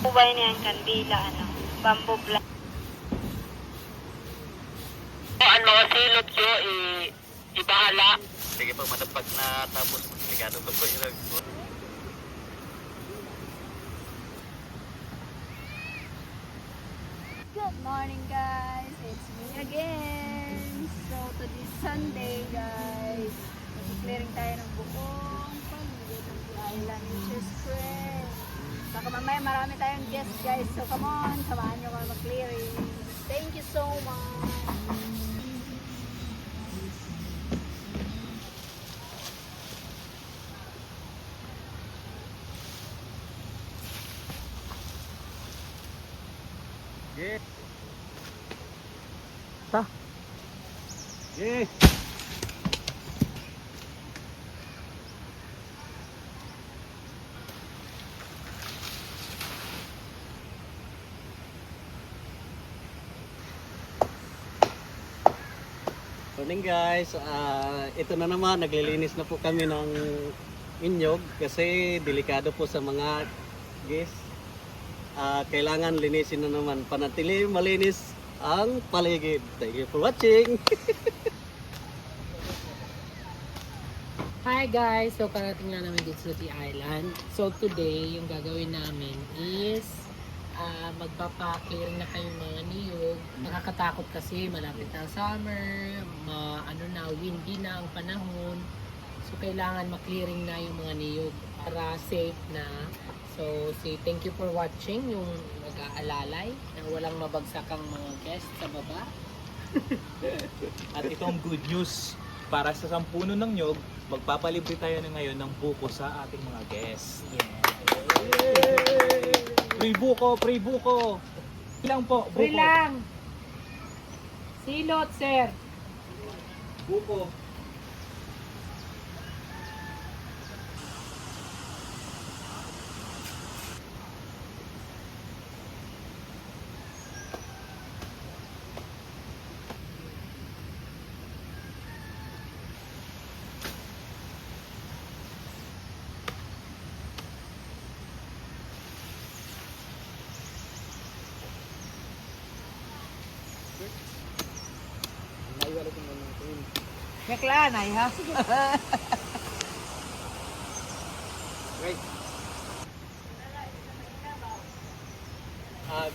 Ubay niya ang kandila, bamboo black. Ang mga silot ko, ibahala. Sige po, matapag na tapos magsigado ko po yung Good morning guys, it's me again. So today's Sunday guys, mag-clearing tayo ng buong pamilya ng island, which is great. Baka mamaya marami tayong guests guys, so come on, samahan nyo kami mag-clearing. Thank you so much. Yeah. Ta. Yeah. Morning guys, ito na naman, naglilinis na po kami ng inyog kasi delikado po sa mga guests. Kailangan linisin na naman, panatili malinis ang paligid. Thank you for watching. Hi guys! So parating na namin dito sa Island. So today, yung gagawin namin is magpapa-clear na kayong mga niyog. Nakakatakot kasi malapit na ang summer, windy na ang panahon. So kailangan ma-clearing na yung mga niyog para safe na. So thank you for watching yung nag-aalalay na walang mabagsakang mga guests sa baba. At ito ang good news. Para sa 10 puno ng nyog, magpapalibre tayo na ngayon ng buko sa ating mga guests. Yeah. Free buko, free buko. Ilang po? Buko. Free lang! Silot, sir! Buko. Yaklanay, ha?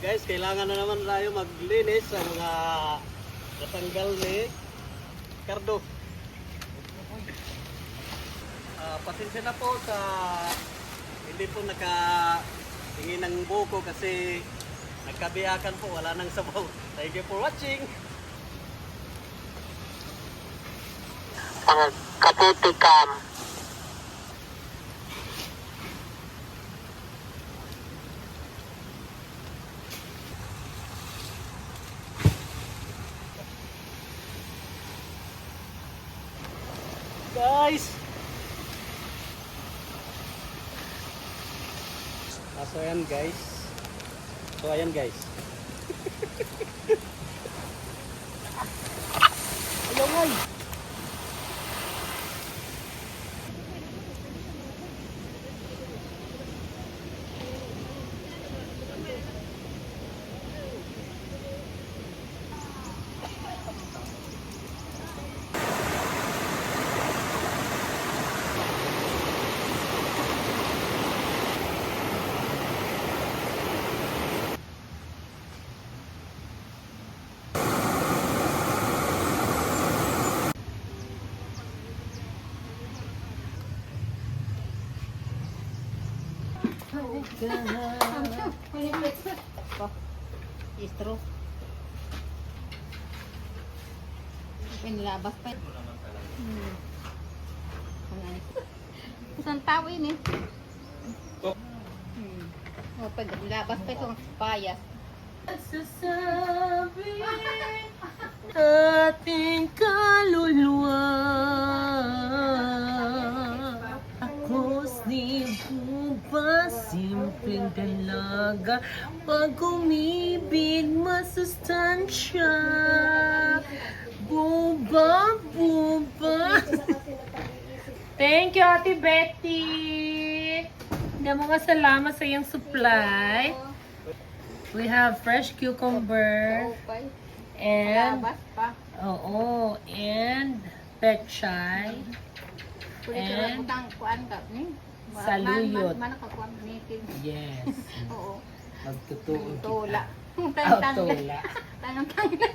Guys, kailangan na naman tayo maglinis sa mga natanggal ni Cardo. Pasensya na po sa hindi po nakahingi ng buko kasi nagkabiyakan po, wala nang sabaw. Thank you for watching. Ang katitikam. Guys! So ayan guys. Hello guys! Istro. Pinilabas pa. Isang tao yun eh. Pag labas pa itong payas. Sasabi ating kaluluwa umaga. Pag umibig, masustansya. Buba, buba. Thank you, Ate Betty. Mga salamat sa iyong supply. We have fresh cucumber. And, oo, and pechay. And saluyot. Yes. Oo. Magtutuon Tula. kita. Tula. Tanong-tanong.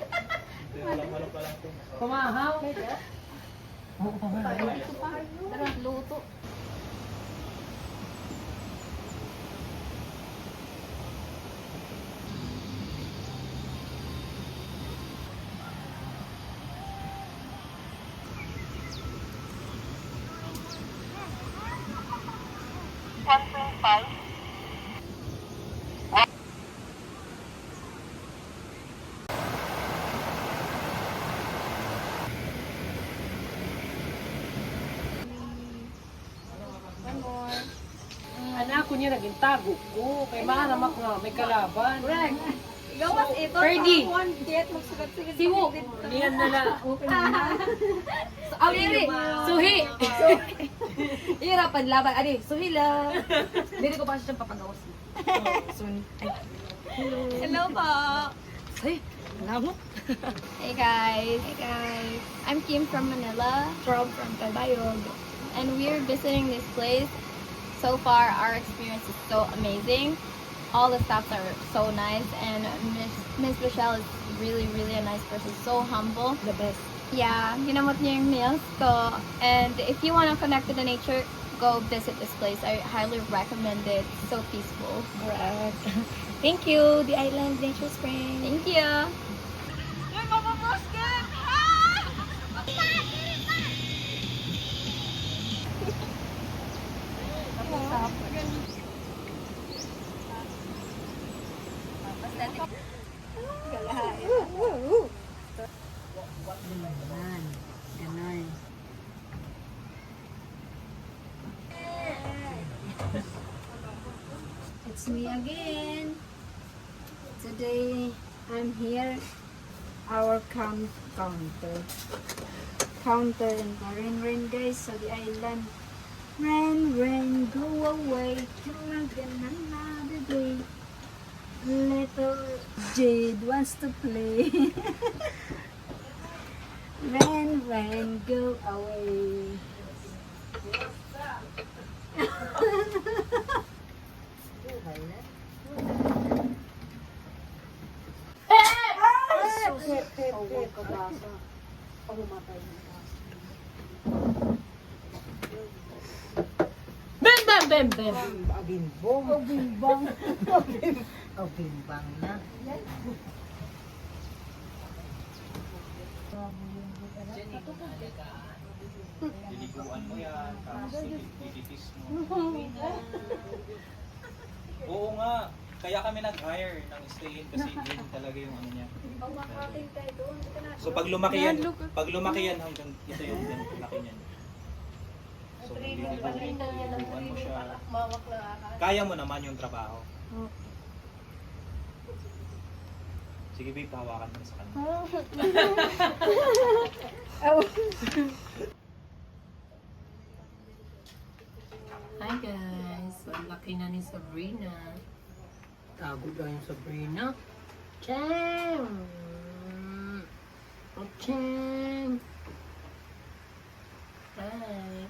Kumahaw. Oo, kumahaw. Tara, luto. One more. Anak ko niya naging tago ko. Kay maanamak nga, may kalaban. Gawas ito. Ferdy. One get magsugat-sugat. Siwo. Niyan na na. Awiri. Suhi. Hirapan laban. Adi, suhila. Dili ko pa siya papagawas. Hello po. Ay, namo. Hey guys. I'm Kim from Manila. From Calbayog. And we're visiting this place. So far, our experience is so amazing. All the staffs are so nice, and Miss Rochelle is really a nice person. So humble. The best. Yeah, ginamot niya yung meals ko. And if you want to connect to the nature, go visit this place. I highly recommend it. It's so peaceful. Alright. Thank you, the Island Nature Spring. Thank you. Ganon. It's me again. Today I'm here our counter in the rain guys, so the island rain go away till another day. Little Jade wants to play. Rain go away. Bem. Bimbang na. Diliguan mo yan, tapos dilitis mo. Oo nga, kaya kami nag-hire ng stay-in kasi yun talaga yung ano niya. So pag lumaki yan hanggang ito yung laki niyan. So diliguan mo siya. Kaya mo naman yung trabaho. Sige babe, pahawakan mo na sa kanya. Hi guys, ang laki na ni Sabrina. Tago daw yung Sabrina. Chang! Chang! Hi!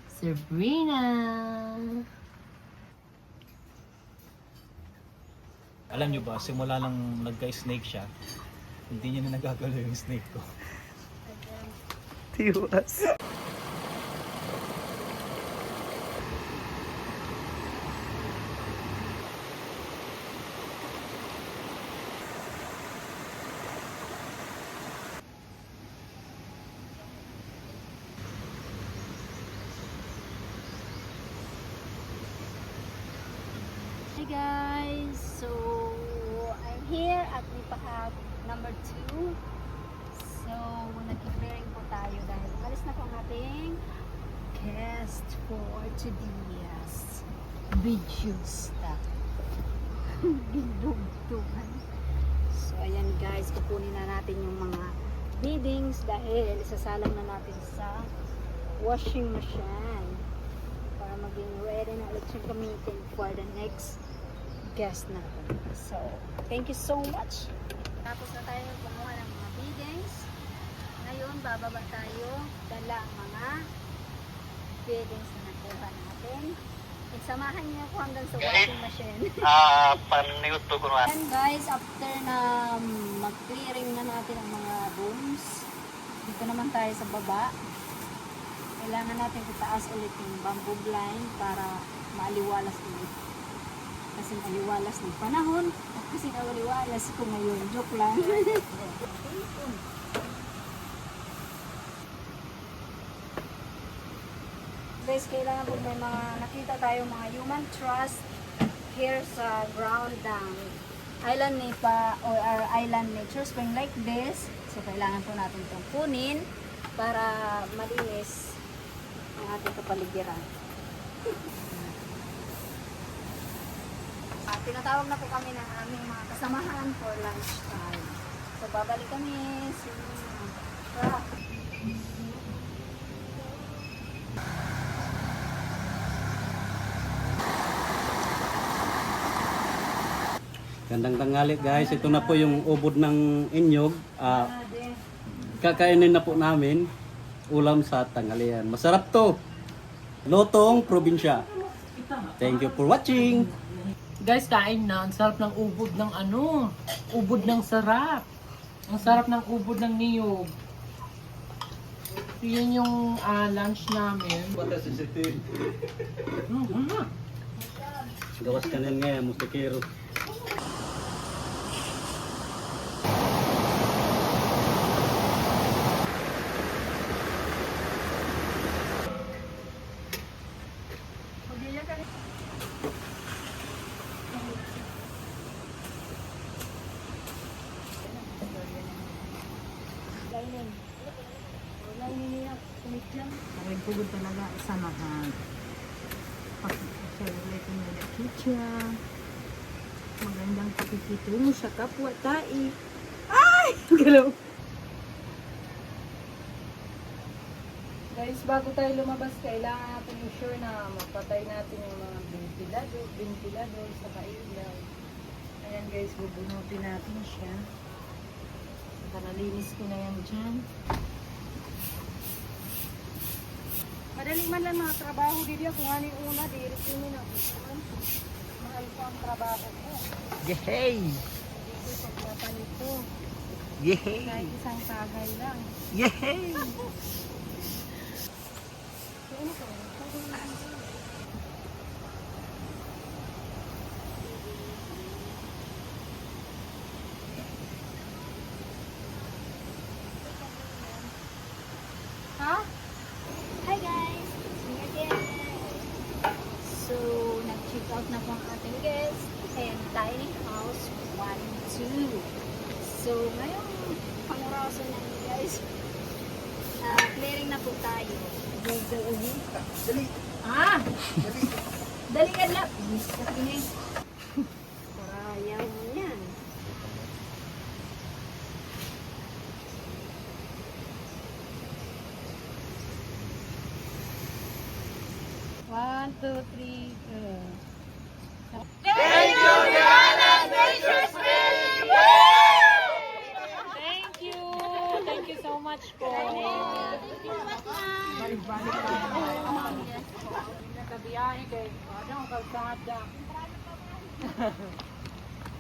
Sabrina! Alam nyo ba, simula lang nagka-snake siya, hindi niya na nagagalaw yung snake ko. Tiwas. Hi guys, so I'm here at Lipahab number 2. So nag-clearing po tayo dahil alis na po ang ating guest for today's video stuff. Bindugtugan. So, ayan guys, kukunin na natin yung mga beadings dahil isasalang na natin sa washing machine para maging ready na ulit siyang gamitin for the next guest natin. So, thank you so much. Tapos na tayo kumuha ng mga beadings. Ngayon, bababa tayo. Dala ang mga beadings na nakuha natin. Samahan niyo ako hanggang sa washing machine. Paniuto ko na. And guys, after na mag-clearing na natin ang mga rooms, dito naman tayo sa baba. Kailangan natin itaas ulit yung bamboo blind para maaliwalas ulit. Kasi aliwalas ng panahon, at kasi nawaliwalas ko ngayon. Joke lang. Guys, kailangan po may mga nakita tayo mga human trust here sa ground ng island Nipa or our island nature spring like this. So, kailangan po natin itong kunin para malinis ang ating kapaligiran. Tinatawag na po kami ng aming mga kasamahan for lunch time. So, babalik kami sa Gandang tanghali guys, ito na po yung ubod ng inyog. Kakainin na po namin ulam sa tanghalian. Masarap to. Lotong probinsya. Thank you for watching. Guys, kain na. Ang sarap ng ubod ng ano. Ubod ng sarap. Ang sarap ng ubod ng niyog. Yun yung lunch namin. Gawas ka na ngayon, mustikero. Aking pugod talaga sa mahal. Pag-celebrate mo na kitchen. Magandang pakikitungo sa kapwa tai. Ay! Galaw! Guys, bago tayo lumabas, kailangan natin i-sure na mapatay natin yung mga ventilador sa kailaw. Ayan guys, bubunutin natin siya. Nalinis ko na yan dyan. Madali man lang mga trabaho dito kung ano yung una, direct yun na. Mahal ko ang trabaho ko. Yehey! Dito sa papanito. Yehey! Kahit isang tagay lang. Yehey! So, ano ko? Ha? Hi guys! It's me again! So, nag-check out na po ang ating guest and tiny house 1, 2. So, ngayong panguraso na guys, clearing na po tayo. Dali! Ah! Dali ka lang! Parayaw mo yan. One, two, three, go. Thank you! Thank you so much po. Balik-balik tayo. Nakabiyahe kay ano, kalsada.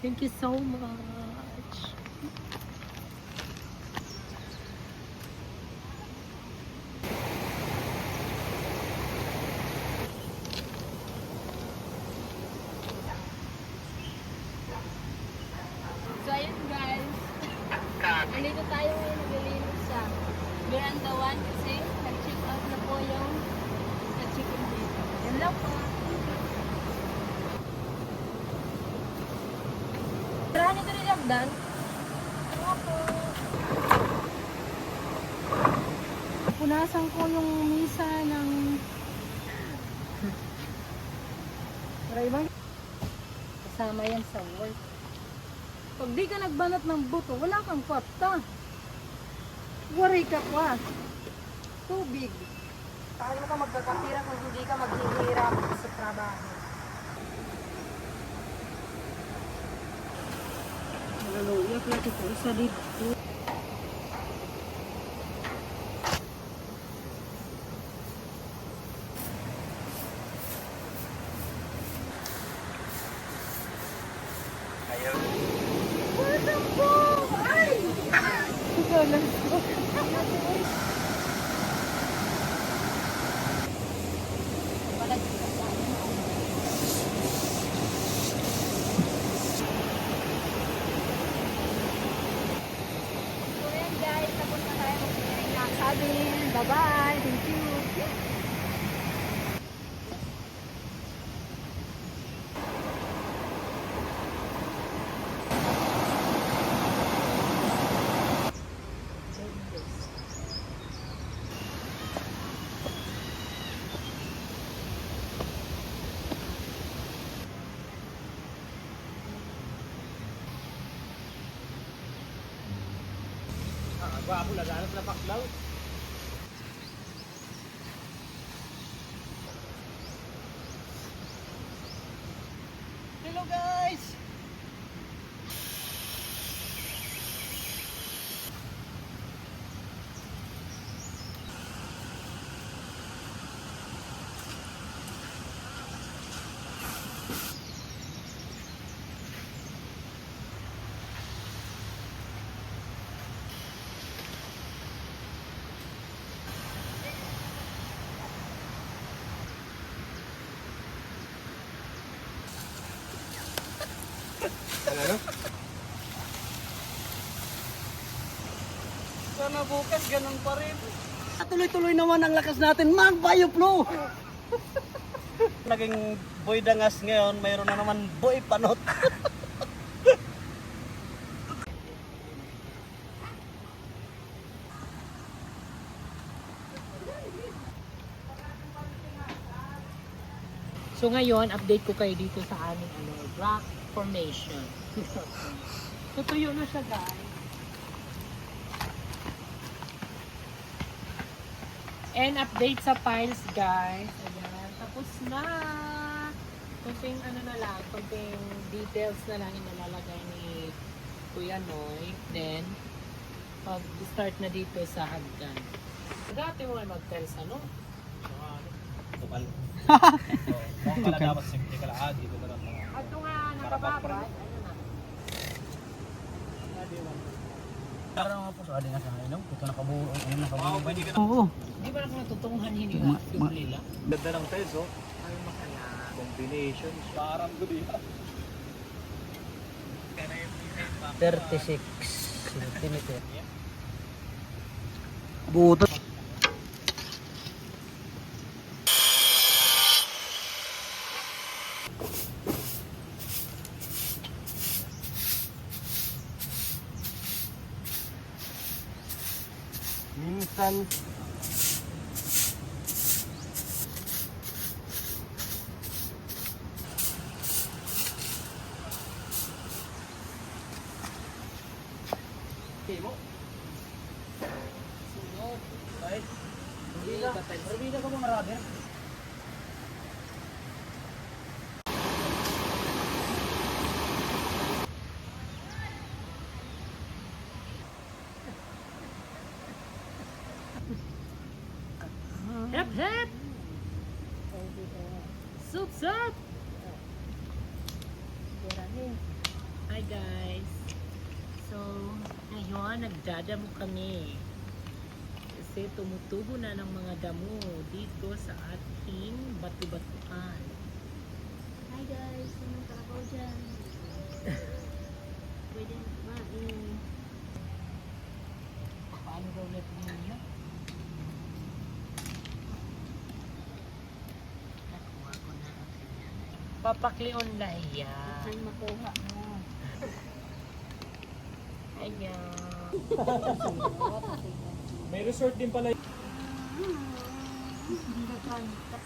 Thank you so much. So, ayun guys. Nandito tayo ngayon naglilinis sa Veranda 1 kasi nag-check out na po yung nag-check-in dito. Yan lang po. Tara nito rin Lagdan. Ano po? Pupunasan ko yung misa ng... Para ibang... Kasama yan sa work. Pag di ka nagbanat ng buto, wala kang kwarta. Worry ka pa. Tubig. Paano ka magkakatira kung hindi ka maghihirap sa trabaho? Hallelujah, klase ko isa dito. So yan guys, tapos na tayo mag-clearing ng cabin. Bye-bye. Thank you. Ako laganap na paklaw. Hello guys! Sana bukas ganun pa rin. Tuloy-tuloy naman ang lakas natin, mag-bioflow! Naging boy dangas ngayon, mayroon na naman boy panot. So ngayon, update ko kayo dito sa aming rock formation. Tutuyo na siya guys. And update sa piles guys. Ayan, tapos na. Kunting na lang, kunting details na lang inalalagay ni Kuya Noy. Then, pag-start na dito sa hagdan. Dati mo ay mag-tiles ano? Tukal. Kung pala dapat simple ka lang, dito ka lang mga. Ato nga, nakababad. Ano na? Para nga po sa aling nga sa inom, ito nakabuo, ayun nakabuo. Pwede ka na. Oo. Di ba natutungan hininga? Yung lila? Ganda ng tiles, oh. Ay, makala. Combination. Parang good eh. 36 cm. Buto. Minsan mo. Sunod. Ay, Hindi ka tiles. Barbida ka mga rubber. Hep, hep! Sup, sup! Hi guys! So, ngayon nagdadamo kami. Kasi tumutubo na ng mga damo dito sa ating batu-batuan. Hi guys, anong trabaho dyan? Pwede na kumain. Paano daw ulit ninyo? Nakuha ko na. Papaklion lahiya. Saan makuha mo? Ayan. May resort din pala. Gaganda.